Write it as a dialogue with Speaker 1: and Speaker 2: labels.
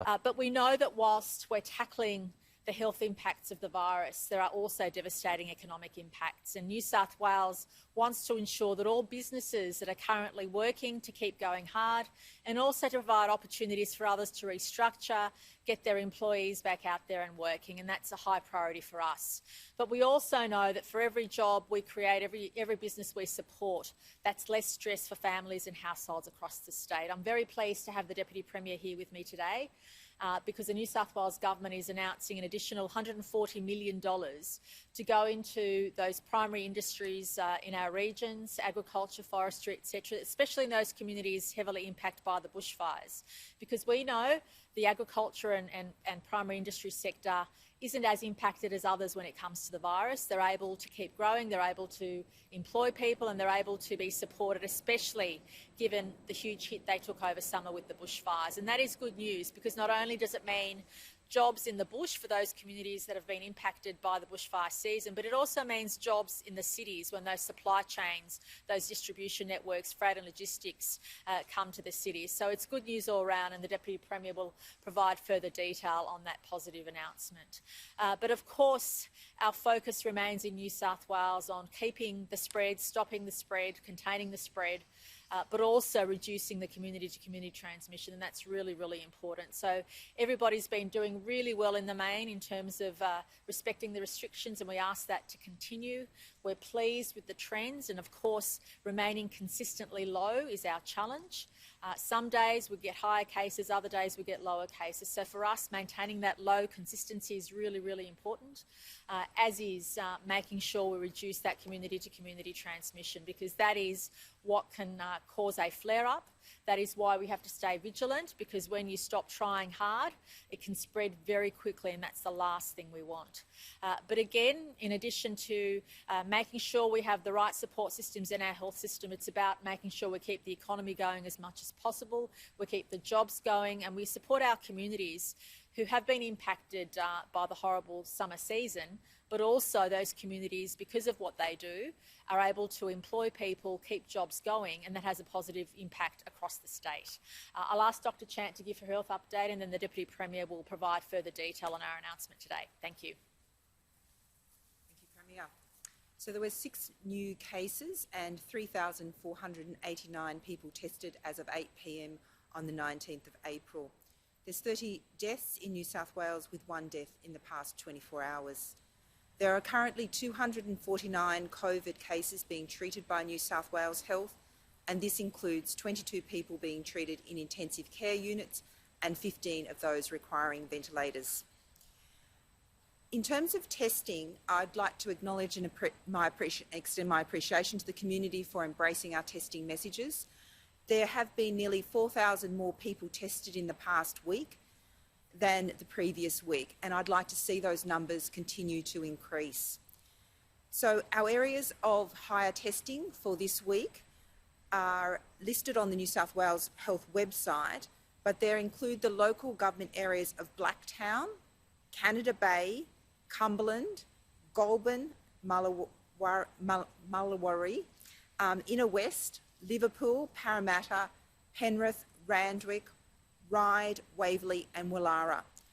Speaker 1: But we know that whilst we're tackling the health impacts of the virus, there are also devastating economic impacts. And New South Wales wants to ensure that all businesses that are currently working to keep going hard, and also to provide opportunities for others to restructure, get their employees back out there and working, and that's a high priority for us. But we also know that for every job we create, every business we support, that's less stress for families and households across the state. I'm very pleased to have the Deputy Premier here with me today, because the New South Wales Government is announcing an additional $140 million to go into those primary industries in our regions, agriculture, forestry, etc., especially in those communities heavily impacted by the bushfires. Because we know the agriculture and primary industry sector isn't as impacted as others when it comes to the virus. They're able to keep growing, they're able to employ people, and they're able to be supported, especially given the huge hit they took over summer with the bushfires. And that is good news, because not only does it mean jobs in the bush for those communities that have been impacted by the bushfire season, but it also means jobs in the cities when those supply chains, those distribution networks, freight and logistics come to the cities. So it's good news all around, and the Deputy Premier will provide further detail on that positive announcement. But of course, our focus remains in New South Wales on keeping the spread, stopping the spread, containing the spread, but also reducing the community-to-community transmission, and that's really, really important. So everybody's been doing really well in the main in terms of respecting the restrictions, and we ask that to continue. We're pleased with the trends, and of course remaining consistently low is our challenge. Some days we get higher cases, other days we get lower cases. So for us, maintaining that low consistency is really, really important, as is making sure we reduce that community-to-community transmission, because that is what can cause a flare-up. That is why we have to stay vigilant, because when you stop trying hard, it can spread very quickly, and that's the last thing we want. But again, in addition to making sure we have the right support systems in our health system, it's about making sure we keep the economy going as much as possible, we keep the jobs going, and we support our communities who have been impacted by the horrible summer season, but also those communities, because of what they do, are able to employ people, keep jobs going, and that has a positive impact across the state. I'll ask Dr. Chant to give her health update, and then the Deputy Premier will provide further detail on our announcement today. Thank you.
Speaker 2: Thank you, Premier. So there were 6 new cases and 3,489 people tested as of 8 p.m. on the 19th of April. There's 30 deaths in New South Wales, with 1 death in the past 24 hours. There are currently 249 COVID cases being treated by New South Wales Health, and this includes 22 people being treated in intensive care units and 15 of those requiring ventilators. In terms of testing, I'd like to acknowledge and extend my appreciation to the community for embracing our testing messages. There have been nearly 4,000 more people tested in the past week than the previous week, and I'd like to see those numbers continue to increase. So our areas of higher testing for this week are listed on the New South Wales Health website, but they include the local government areas of Blacktown, Canada Bay, Cumberland, Goulburn, Mullawarri, Inner West, Liverpool, Parramatta, Penrith, Randwick, Ryde, Waverley and Woollahra.